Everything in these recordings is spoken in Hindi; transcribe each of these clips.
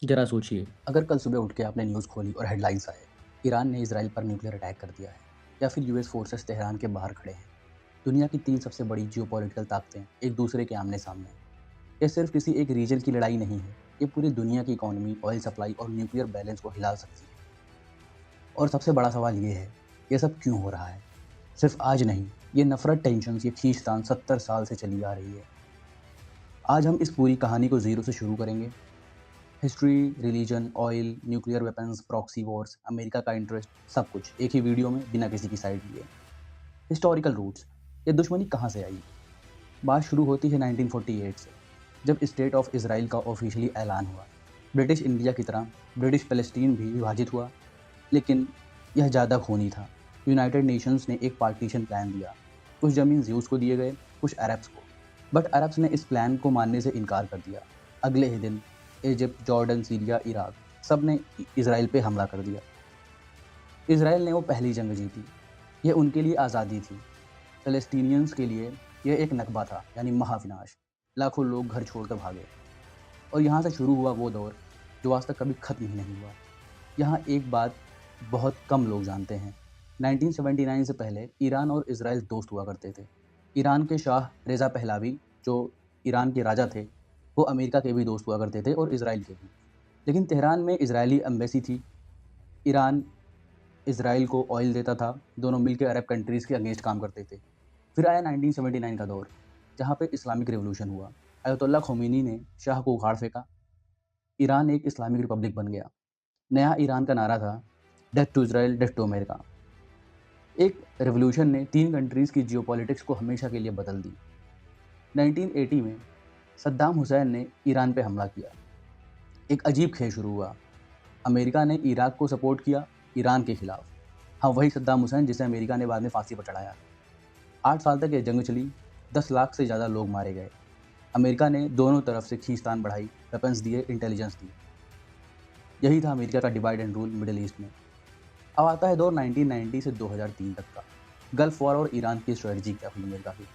ज़रा सोचिए। अगर कल सुबह उठ के आपने न्यूज़ खोली और हेडलाइंस आए, ईरान ने इजराइल पर न्यूक्लियर अटैक कर दिया है, या फिर यूएस फोर्सेस तेहरान के बाहर खड़े हैं। दुनिया की तीन सबसे बड़ी जियोपॉलिटिकल ताकतें एक दूसरे के आमने सामने हैं। यह सिर्फ किसी एक रीजन की लड़ाई नहीं है, ये पूरी दुनिया की इकोनॉमी, ऑयल सप्लाई और न्यूक्लियर बैलेंस को हिला सकती है। और सबसे बड़ा सवाल ये है, ये सब क्यों हो रहा है? सिर्फ आज नहीं, ये नफरत, टेंशन, ये खींचतान 70 साल से चली आ रही है। आज हम इस पूरी कहानी को जीरो से शुरू करेंगे। History, religion, oil, nuclear weapons, proxy Wars, America का इंटरेस्ट, सब कुछ एक ही वीडियो में बिना किसी की साइड लिए। हिस्टोरिकल रूट्स, ये दुश्मनी कहाँ से आई? बात शुरू होती है 1948 से, जब स्टेट ऑफ इसराइल का ऑफिशियली ऐलान हुआ। ब्रिटिश इंडिया की तरह ब्रिटिश पैलेस्टीन भी विभाजित हुआ, लेकिन यह ज़्यादा खूनी था। यूनाइटेड नेशंस ने एक पार्टीशन प्लान दिया। कुछ ज़मीन ज्यूस को दिए गए, कुछ अरब्स को। बट अरब्स ने इस प्लान को मानने से इनकार कर दिया। अगले ही दिन इजिप्ट, जॉर्डन, सीरिया, इराक, सब ने इसराइल पे हमला कर दिया। इसराइल ने वो पहली जंग जीती। यह उनके लिए आज़ादी थी। फ़लस्तीनियंस के लिए यह एक नकबा था, यानी महाविनाश। लाखों लोग घर छोड़कर भागे। और यहाँ से शुरू हुआ वो दौर जो आज तक कभी ख़त्म ही नहीं हुआ। यहाँ एक बात बहुत कम लोग जानते हैं। 1979 से पहले ईरान और इसराइल दोस्त हुआ करते थे। ईरान के शाह रेज़ा पहलावी, जो ईरान के राजा थे, वो अमेरिका के भी दोस्त हुआ करते थे और इसराइल के भी। लेकिन तेहरान में इजरायली एम्बेसी थी। ईरान इसराइल को ऑयल देता था, दोनों मिलकर अरब कंट्रीज़ के अगेंस्ट काम करते थे। फिर आया 1979 का दौर, जहाँ पे इस्लामिक रिवॉल्यूशन हुआ। अयतुल्ला खोमेनी ने शाह को उखाड़ फेंका। ईरान एक इस्लामिक रिपब्लिक बन गया। नया ईरान का नारा था, death to Israel, death to America. एक रिवॉल्यूशन ने तीन कंट्रीज़ की जियोपॉलिटिक्स को हमेशा के लिए बदल दी। 1980 में सद्दाम हुसैन ने ईरान पे हमला किया। एक अजीब खेल शुरू हुआ। अमेरिका ने इराक को सपोर्ट किया ईरान के खिलाफ। हाँ, वही सद्दाम हुसैन जिसे अमेरिका ने बाद में फांसी पर चढ़ाया। 8 साल तक ये जंग चली। 10 लाख से ज़्यादा लोग मारे गए। अमेरिका ने दोनों तरफ से खींचतान बढ़ाई, वेपन्स दिए, इंटेलिजेंस दी। यही था अमेरिका का divide and rule middle east में। अब आता है दौर 1990 से 2003 तक का। गल्फ वॉर और ईरान की स्ट्रेटजी क्या हुई अमेरिका की।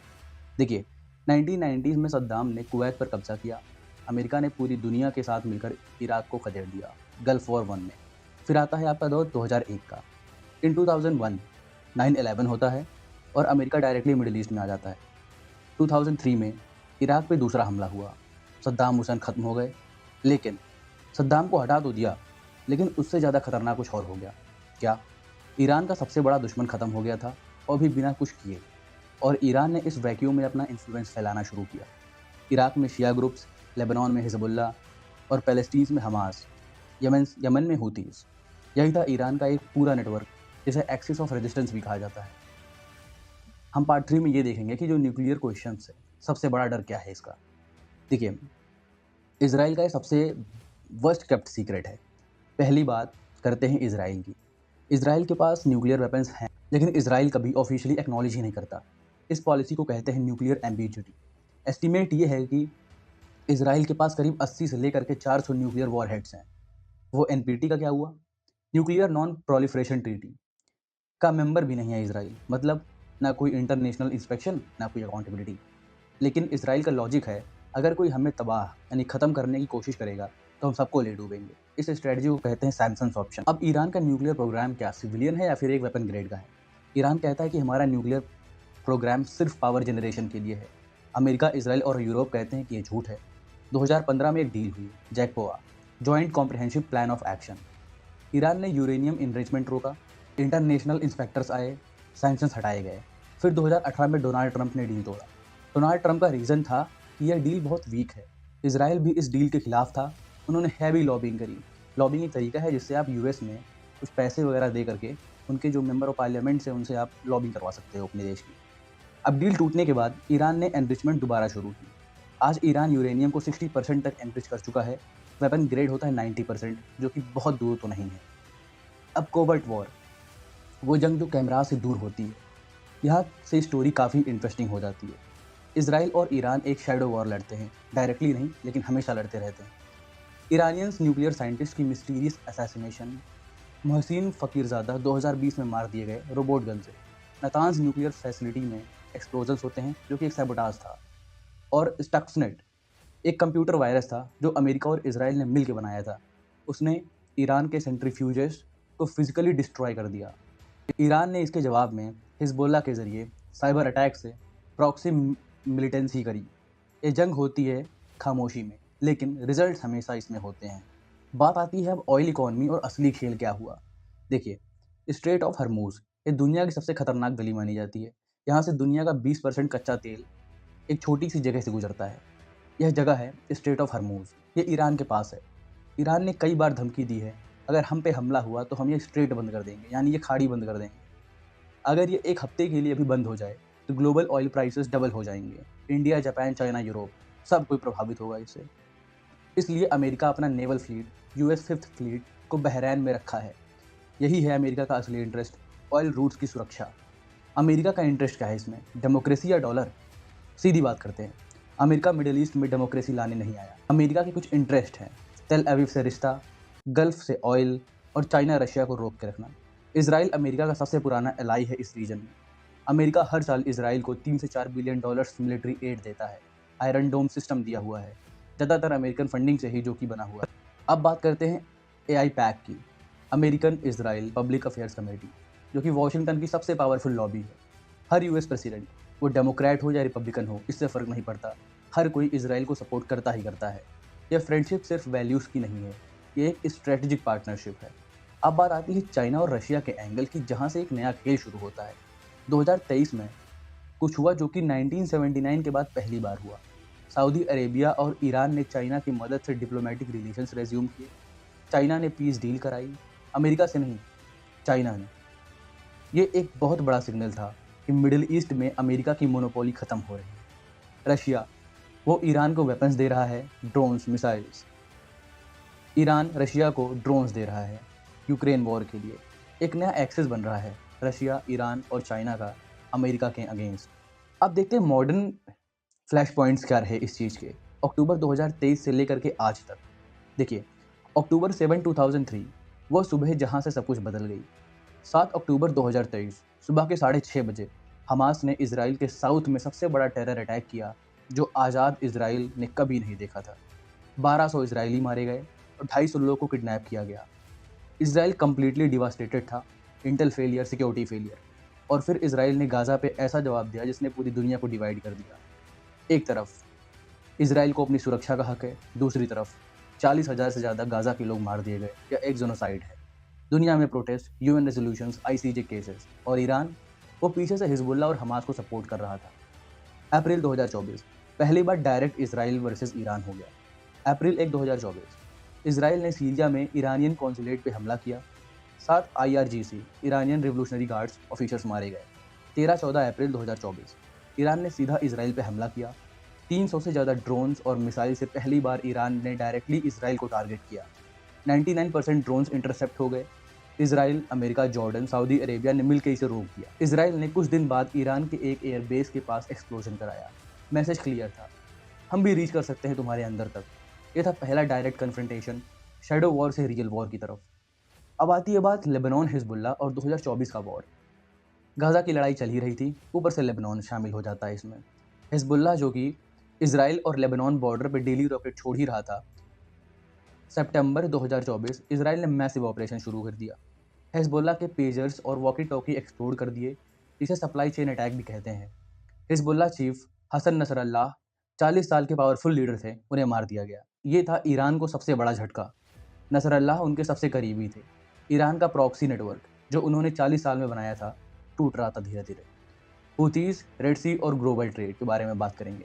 देखिए, 1990s में सद्दाम ने कुवैत पर कब्जा किया। अमेरिका ने पूरी दुनिया के साथ मिलकर इराक को खदेड़ दिया गल्फ वॉर 1 में। फिर आता है आपका दौर 2001 का। इन 2001 9/11 होता है और अमेरिका डायरेक्टली मिडिल ईस्ट में आ जाता है। 2003 में इराक पे दूसरा हमला हुआ। सद्दाम हुसैन ख़त्म हो गए, लेकिन सद्दाम को हटा तो दिया, लेकिन उससे ज़्यादा खतरनाक कुछ और हो गया। क्या? ईरान का सबसे बड़ा दुश्मन ख़त्म हो गया था, और भी बिना कुछ किए। और ईरान ने इस वैक्यूम में अपना इन्फ्लुएंस फैलाना शुरू किया। इराक में शिया ग्रुप्स, लेबनान में हिजबुल्ला और पैलेस्टीन में हमास, यमन में हूतीस। यही था ईरान का एक पूरा नेटवर्क, जिसे एक्सिस ऑफ रेजिस्टेंस भी कहा जाता है। हम पार्ट 3 में ये देखेंगे कि जो न्यूक्लियर क्वेश्चन है, सबसे बड़ा डर क्या है इसका। देखिए, इसराइल का ये सबसे वर्स्ट केप्ट सीक्रेट है। पहली बात करते हैं इसराइल की। इसराइल के पास न्यूक्लियर वेपन्स हैं, लेकिन इसराइल कभी ऑफिशियली एक्नॉलेज ही नहीं करता। इस पॉलिसी को कहते हैं न्यूक्लियर एम्बिग्यूटी। एस्टिमेट ये है कि इसराइल के पास करीब 80 से लेकर के 400 न्यूक्लियर वॉरहेड्स हैं। वो एनपीटी का क्या हुआ? न्यूक्लियर नॉन प्रोलिफरेशन ट्रीटी का मेंबर भी नहीं है इसराइल। मतलब ना कोई इंटरनेशनल इंस्पेक्शन, ना कोई अकाउंटेबिलिटी। लेकिन इसराइल का लॉजिक है, अगर कोई हमें तबाह यानी ख़त्म करने की कोशिश करेगा, तो हम सबको ले डूबेंगे। इस स्ट्रेटजी को कहते हैं सैमसन्स ऑप्शन। अब ईरान का न्यूक्लियर प्रोग्राम क्या सिविलियन है या फिर एक वेपन ग्रेड का है? ईरान कहता है कि हमारा न्यूक्लियर प्रोग्राम सिर्फ पावर जनरेशन के लिए है। अमेरिका, इसराइल और यूरोप कहते हैं कि ये झूठ है। 2015 में एक डील हुई, JCPOA, joint comprehensive plan of action. Iran ने यूरेनियम इनरिचमेंट रोका, इंटरनेशनल इंस्पेक्टर्स आए, सैंक्शंस हटाए गए। फिर 2018 में डोनाल्ड ट्रंप ने डील तोड़ा। डोनाल्ड ट्रंप का रीज़न था कि यह डील बहुत वीक है। इसराइल भी इस डील के खिलाफ था। उन्होंने हैवी लॉबिंग करी। लॉबिंग एक तरीका है जिससे आप यूएस में कुछ पैसे वगैरह दे करके उनके जो मेंबर ऑफ पार्लियामेंट से उनसे आप लॉबिंग करवा सकते हो अपने देश की। अब डील टूटने के बाद ईरान ने एनरिचमेंट दोबारा शुरू की। आज ईरान यूरेनियम को 60% तक एनरिच कर चुका है। वेपन ग्रेड होता है 90%, जो कि बहुत दूर तो नहीं है। अब कोवर्ट वॉर, वो जंग जो कैमरा से दूर होती है। यहाँ से स्टोरी काफ़ी इंटरेस्टिंग हो जाती है। इसराइल और ईरान एक शैडो वॉर लड़ते हैं, डायरेक्टली नहीं लेकिन हमेशा लड़ते रहते हैं। ईरानियंस न्यूक्लियर साइंटिस्ट की मिस्टीरियस असैसिनेशन। मोहसिन फ़कीरज़ादा 2020 में मार दिए गए रोबोट गन से। नातान्ज न्यूक्लियर फैसिलिटी में एक्सप्लोजन्स होते हैं, जो कि एक सैबोटाज था। और स्टक्सनेट एक कंप्यूटर वायरस था जो अमेरिका और इसराइल ने मिल के बनाया था। उसने ईरान के सेंट्रीफ्यूजेस को फिजिकली डिस्ट्रॉय कर दिया। ईरान ने इसके जवाब में हिजबुल्लाह के ज़रिए साइबर अटैक से प्रॉक्सी मिलिटेंसी करी। ये जंग होती है खामोशी में, लेकिन रिजल्ट हमेशा इसमें होते हैं। बात आती है अब ऑयल इकॉनमी और असली खेल क्या हुआ। देखिए, स्ट्रेट ऑफ हरमूज ये दुनिया की सबसे खतरनाक गली मानी जाती है। यहाँ से दुनिया का 20% कच्चा तेल एक छोटी सी जगह से गुजरता है। यह जगह है स्ट्रेट ऑफ हरमूज। ये ईरान के पास है। ईरान ने कई बार धमकी दी है, अगर हम पे हमला हुआ तो हम ये स्ट्रेट बंद कर देंगे, यानी ये खाड़ी बंद कर देंगे। अगर ये एक हफ्ते के लिए भी बंद हो जाए तो ग्लोबल ऑयल प्राइसेस डबल हो जाएंगे। इंडिया, जापान, चाइना, यूरोप सब कोई प्रभावित होगा इससे। इसलिए अमेरिका अपना naval fleet US fifth fleet को बहरैन में रखा है। यही है अमेरिका का असली इंटरेस्ट, ऑयल रूट्स की सुरक्षा। अमेरिका का इंटरेस्ट क्या है इसमें, डेमोक्रेसी या डॉलर? सीधी बात करते हैं, अमेरिका मिडिल ईस्ट में डेमोक्रेसी लाने नहीं आया। अमेरिका के कुछ इंटरेस्ट हैं, तेल अवीव से रिश्ता, गल्फ से ऑयल और चाइना रशिया को रोक के रखना। इसराइल अमेरिका का सबसे पुराना एलाई है इस रीजन में। अमेरिका हर साल इसराइल को 3 से 4 बिलियन डॉलर्स मिलिट्री एड देता है। आयरन डोम सिस्टम दिया हुआ है, ज़्यादातर अमेरिकन फंडिंग से ही जो कि बना हुआ है। अब बात करते हैं एआई पैक की, American Israel public affairs committee, जो कि वॉशिंगटन की सबसे पावरफुल लॉबी है। हर यूएस प्रेसिडेंट, वो डेमोक्रेट हो या रिपब्लिकन हो, इससे फ़र्क नहीं पड़ता, हर कोई इसराइल को सपोर्ट करता ही करता है। यह फ्रेंडशिप सिर्फ वैल्यूज़ की नहीं है, ये एक स्ट्रेटेजिक पार्टनरशिप है। अब बात आती है चाइना और रशिया के एंगल की, जहाँ से एक नया खेल शुरू होता है। 2023 में कुछ हुआ जो कि 1979 के बाद पहली बार हुआ। सऊदी अरेबिया और ईरान ने चाइना की मदद से डिप्लोमेटिक रिलेशंस रेज्यूम किए। चाइना ने पीस डील कराई, अमेरिका से नहीं, चाइना ने। ये एक बहुत बड़ा सिग्नल था कि मिडिल ईस्ट में अमेरिका की मोनोपोली खत्म हो रही है। रशिया, वो ईरान को वेपन्स दे रहा है, ड्रोन्स, मिसाइल्स। ईरान रशिया को ड्रोन्स दे रहा है यूक्रेन वॉर के लिए। एक नया एक्सेस बन रहा है रशिया, ईरान और चाइना का अमेरिका के अगेंस्ट। अब देखते हैं मॉडर्न फ्लैश पॉइंट्स क्या रहे इस चीज़ के, अक्टूबर 2023 से लेकर के आज तक। देखिए, अक्टूबर 7, 2003 वो सुबह जहाँ से सब कुछ बदल गई। 7 अक्टूबर 2023 सुबह के 6:30 बजे हमास ने इसराइल के साउथ में सबसे बड़ा टेरर अटैक किया जो आज़ाद इसराइल ने कभी नहीं देखा था। 1200 इसराइली मारे गए और 250 लोगों को किडनैप किया गया। इसराइल कंप्लीटली डिवास्टेटेड था, इंटेल फेलियर, सिक्योरिटी फेलियर। और फिर इसराइल ने गाज़ा पे ऐसा जवाब दिया जिसने पूरी दुनिया को डिवाइड कर दिया। एक तरफ इसराइल को अपनी सुरक्षा का हक है, दूसरी तरफ 40,000 से ज़्यादा गाज़ा के लोग मार दिए गए, या एक जेनोसाइड है। दुनिया में protest, UN resolutions, ICJ cases, और ईरान वो पीछे से हिजबुल्लाह और हमास को सपोर्ट कर रहा था। अप्रैल 2024 पहली बार डायरेक्ट इसराइल वर्सेस ईरान हो गया। अप्रैल 1, 2024 इसराइल ने सीरिया में ईरानियन कॉन्सुलेट पे हमला किया। 7 IRGC Iranian revolutionary guards officers मारे गए। 13-14 अप्रैल 2024 ईरान ने सीधा इसराइल पे हमला किया। 300 से ज़्यादा ड्रोन्स और मिसाइल से पहली बार ईरान ने डायरेक्टली इसराइल को टारगेट किया। 99% ड्रोन्स इंटरसेप्ट हो गए। Israel, America, Jordan, Saudi Arabia ने मिलकर इसे रोक दिया। इसराइल ने कुछ दिन बाद ईरान के एक एयरबेस के पास एक्सप्लोजन कराया। मैसेज क्लियर था, हम भी रीच कर सकते हैं तुम्हारे अंदर तक। यह था पहला डायरेक्ट कन्फ्रंटेशन, शैडो वॉर से रियल वॉर की तरफ। अब आती है बात लेबनान, हिजबुल्लाह और 2024 का वॉर। गाज़ा की लड़ाई चल ही रही थी, ऊपर से लेबनान शामिल हो जाता है इसमें। हिजबुल्लाह जो कि इसराइल और लेबनान बॉर्डर पर डेली रॉकेट छोड़ ही रहा था। सितंबर 2024 इसराइल ने मैसिव ऑपरेशन शुरू कर दिया। हिजबुल्लाह के पेजर्स और वॉकी टॉकी एक्सप्लोड कर दिए, इसे सप्लाई चेन अटैक भी कहते हैं। हिजबुल्लाह चीफ हसन नसरल्लाह 40 साल के पावरफुल लीडर थे, उन्हें मार दिया गया। ये था ईरान को सबसे बड़ा झटका। नसरल्लाह उनके सबसे करीबी थे। ईरान का प्रॉक्सी नेटवर्क जो उन्होंने 40 साल में बनाया था टूट रहा था धीरे धीरे। हूथीज, रेड सी और ग्लोबल ट्रेड के बारे में बात करेंगे।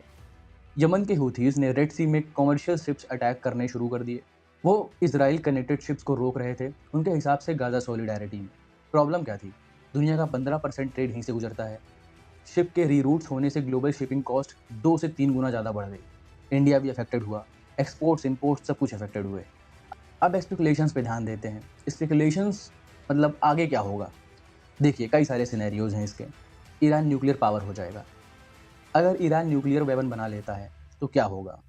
यमन के हूथीज ने रेड सी में कमर्शियल शिप्स अटैक करने शुरू कर दिए। वो इसराइल कनेक्टेड शिप्स को रोक रहे थे, उनके हिसाब से गाज़ा सॉलिडारिटी में। प्रॉब्लम क्या थी, दुनिया का 15% ट्रेड यहीं से गुजरता है। शिप के रीरूट्स होने से ग्लोबल शिपिंग कॉस्ट 2 से 3 गुना ज़्यादा बढ़ गई। इंडिया भी अफेक्टेड हुआ, एक्सपोर्ट्स, इम्पोर्ट्स सब कुछ अफेक्टेड हुए। अब स्पेकुलेशंस पे ध्यान देते हैं। स्पेकुलेशंस मतलब आगे क्या होगा। देखिए, कई सारे सिनेरियोज हैं इसके। ईरान न्यूक्लियर पावर हो जाएगा। अगर ईरान न्यूक्लियर वेपन बना लेता है तो क्या होगा।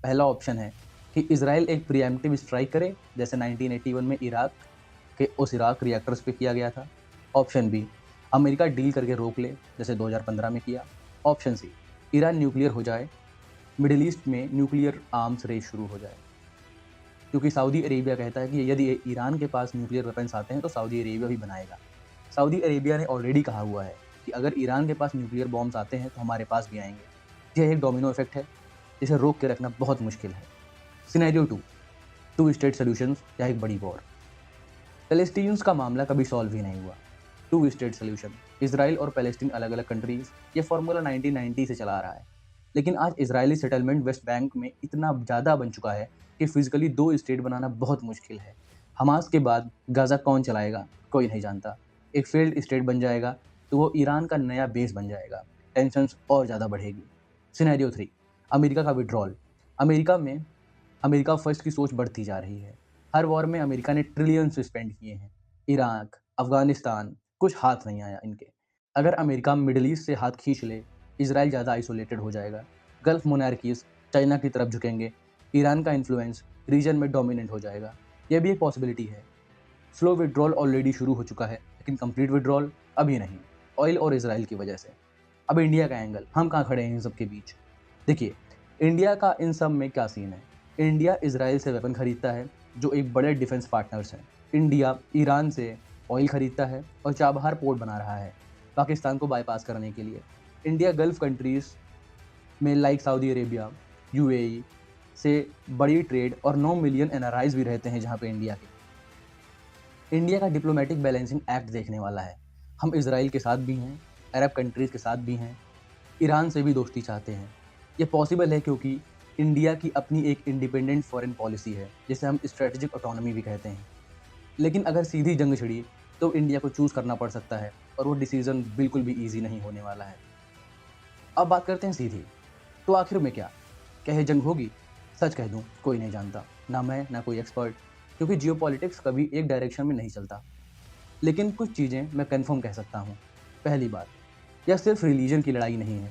पहला ऑप्शन है कि इसराइल एक प्रीएम्प्टिव स्ट्राइक करे, जैसे 1981 में इराक के उस इराक रिएक्टर्स पे किया गया था। ऑप्शन बी, अमेरिका डील करके रोक ले, जैसे 2015 में किया। ऑप्शन सी, ईरान न्यूक्लियर हो जाए, मिडिल ईस्ट में न्यूक्लियर आर्म्स रेस शुरू हो जाए। क्योंकि सऊदी अरेबिया कहता है कि यदि ईरान के पास न्यूक्लियर वेपन्स आते हैं तो सऊदी अरेबिया भी बनाएगा। सऊदी अरेबिया ने ऑलरेडी कहा हुआ है कि अगर ईरान के पास न्यूक्लियर बॉम्ब्स आते हैं तो हमारे पास भी आएंगे। यह एक डोमिनो इफेक्ट है जिसे रोक के रखना बहुत मुश्किल है। सिनेरियो 2, टू स्टेट सॉल्यूशंस या एक बड़ी वॉर। पैलेस्टीनियंस का मामला कभी सॉल्व ही नहीं हुआ। टू स्टेट सॉल्यूशन, इजराइल और पैलेस्टीन अलग अलग कंट्रीज, ये फार्मूला 1990 से चला आ रहा है। लेकिन आज इजरायली सेटलमेंट वेस्ट बैंक में इतना ज़्यादा बन चुका है कि फिजिकली 2 स्टेट बनाना बहुत मुश्किल है। हमास के बाद गाज़ा कौन चलाएगा, कोई नहीं जानता। एक फेल्ड स्टेट बन जाएगा तो वो ईरान का नया बेस बन जाएगा। टेंशन्स और ज़्यादा बढ़ेगी। सिनेरियो 3, अमेरिका का विड्रॉल। अमेरिका फर्स्ट की सोच बढ़ती जा रही है। हर वॉर में अमेरिका ने ट्रिलियंस स्पेंड किए हैं। इराक, अफगानिस्तान, कुछ हाथ नहीं आया इनके। अगर अमेरिका मिडिल ईस्ट से हाथ खींच ले, इजराइल ज़्यादा आइसोलेटेड हो जाएगा। गल्फ मोनार्कीज चाइना की तरफ झुकेंगे। ईरान का इन्फ्लुएंस रीजन में डोमिनेंट हो जाएगा। यह भी एक पॉसिबिलिटी है। स्लो विड्रॉल ऑलरेडी शुरू हो चुका है, लेकिन कंप्लीट विड्रॉल अभी नहीं, ऑयल और इसराइल की वजह से। अब इंडिया का एंगल, हम कहाँ खड़े हैं इन सब के बीच। देखिए, इंडिया का इन सब में क्या सीन है। इंडिया इसराइल से वेपन खरीदता है जो एक बड़े डिफेंस पार्टनर्स हैं। इंडिया ईरान से ऑयल खरीदता है और चाबहार पोर्ट बना रहा है पाकिस्तान को बाईपास करने के लिए। इंडिया गल्फ कंट्रीज़ में लाइक सऊदी अरेबिया, यूएई से बड़ी ट्रेड और 9 मिलियन एनआरआईज भी रहते हैं जहाँ पे इंडिया के। इंडिया का डिप्लोमेटिक बैलेंसिंग एक्ट देखने वाला है। हम इसराइल के साथ भी हैं, अरब कंट्रीज़ के साथ भी हैं, ईरान से भी दोस्ती चाहते हैं। ये पॉसिबल है क्योंकि इंडिया की अपनी एक इंडिपेंडेंट फॉरेन पॉलिसी है जिसे हम स्ट्रेटेजिक ऑटोनॉमी भी कहते हैं। लेकिन अगर सीधी जंग छिड़ी तो इंडिया को चूज़ करना पड़ सकता है और वो डिसीज़न बिल्कुल भी ईजी नहीं होने वाला है। अब बात करते हैं सीधी, तो आखिर में क्या ये जंग होगी? सच कह दूं, कोई नहीं जानता, ना मैं ना कोई एक्सपर्ट, क्योंकि जियोपॉलिटिक्स कभी एक डायरेक्शन में नहीं चलता। लेकिन कुछ चीज़ें मैं कंफर्म कह सकता हूँ। पहली बात, यह सिर्फ रिलीजन की लड़ाई नहीं है,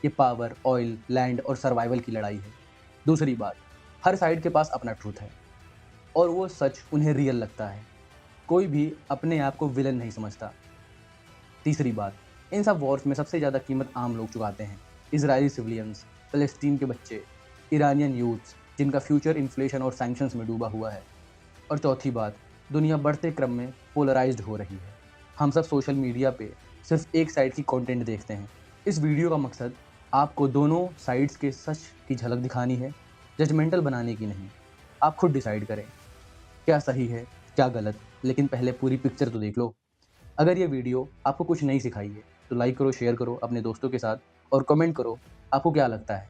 ये पावर, ऑयल, लैंड और सर्वाइवल की लड़ाई है। दूसरी बात, हर साइड के पास अपना ट्रूथ है और वो सच उन्हें रियल लगता है। कोई भी अपने आप को विलन नहीं समझता। तीसरी बात, इन सब वॉर्स में सबसे ज़्यादा कीमत आम लोग चुकाते हैं। इजरायली सिविलियंस, फ़लस्तीन के बच्चे, ईरानियन यूथ्स जिनका फ्यूचर इन्फ्लेशन और सैंक्शंस में डूबा हुआ है। और चौथी बात, दुनिया बढ़ते क्रम में पोलराइज्ड हो रही है। हम सब सोशल मीडिया पे सिर्फ एक साइड की कंटेंट देखते हैं। इस वीडियो का मकसद आपको दोनों साइड्स के सच की झलक दिखानी है, जजमेंटल बनाने की नहीं। आप खुद डिसाइड करें क्या सही है, क्या गलत, लेकिन पहले पूरी पिक्चर तो देख लो। अगर ये वीडियो आपको कुछ नहीं सिखाई है तो लाइक करो, शेयर करो अपने दोस्तों के साथ और कमेंट करो आपको क्या लगता है,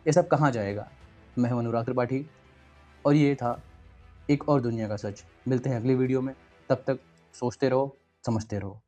ये सब कहाँ जाएगा। मैं हूं अनुराग त्रिपाठी और ये था एक और दुनिया का सच। मिलते हैं अगली वीडियो में, तब तक सोचते रहो, समझते रहो।